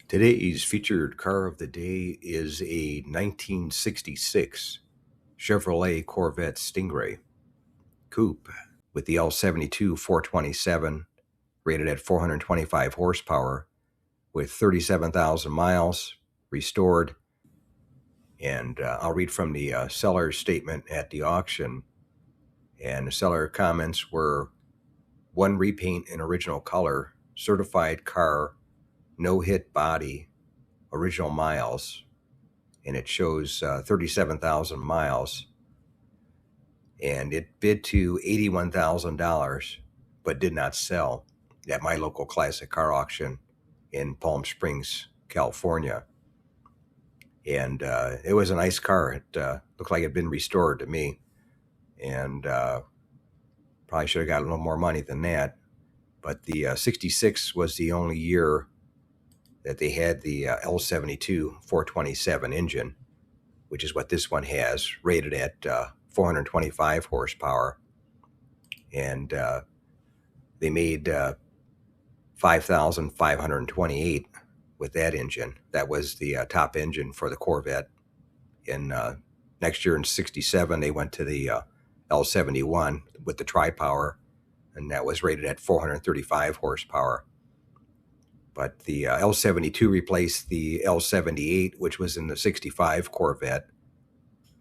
Today's featured car of the day is a 1966 Chevrolet Corvette Stingray Coupe with the L72 427 rated at 425 horsepower with 37,000 miles restored. And I'll read from the seller's statement at the auction. And the seller comments were: one repaint in original color, certified car, no hit body, original miles, and it shows 37,000 miles, and it bid to $81,000 but did not sell at my local classic car auction in Palm Springs, California. And it was a nice car. It looked like it had been restored to me, and probably should have got a little more money than that. But the 66 was the only year that they had the L72 427 engine, which is what this one has, rated at 425 horsepower. And they made 5,528 with that engine. That was the top engine for the Corvette. In next year in 67, they went to the L71 with the tri-power, and that was rated at 435 horsepower. But the L72 replaced the L78, which was in the 65 Corvette,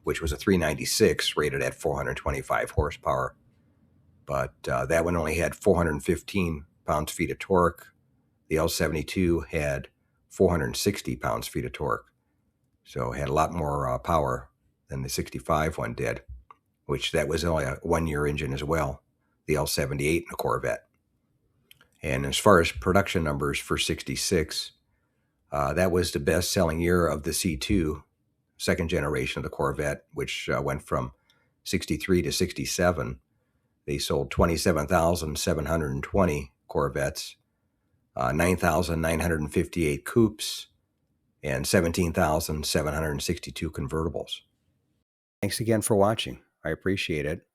which was a 396 rated at 425 horsepower. But that one only had 415 pounds-feet of torque. The L72 had 460 pounds-feet of torque. So it had a lot more power than the 65 one did, which that was only a one-year engine as well, the L78 in the Corvette. And as far as production numbers for 66, that was the best-selling year of the C2, second generation of the Corvette, which went from 63 to 67. They sold 27,720 Corvettes, 9,958 coupes, and 17,762 convertibles. Thanks again for watching. I appreciate it.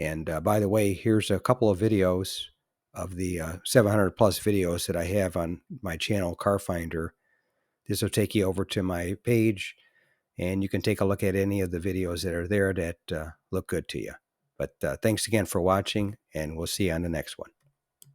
And by the way, here's a couple of videos of the 700 plus videos that I have on my channel, Car Finder. This will take you over to my page, and you can take a look at any of the videos that are there that look good to you. But thanks again for watching, and we'll see you on the next one.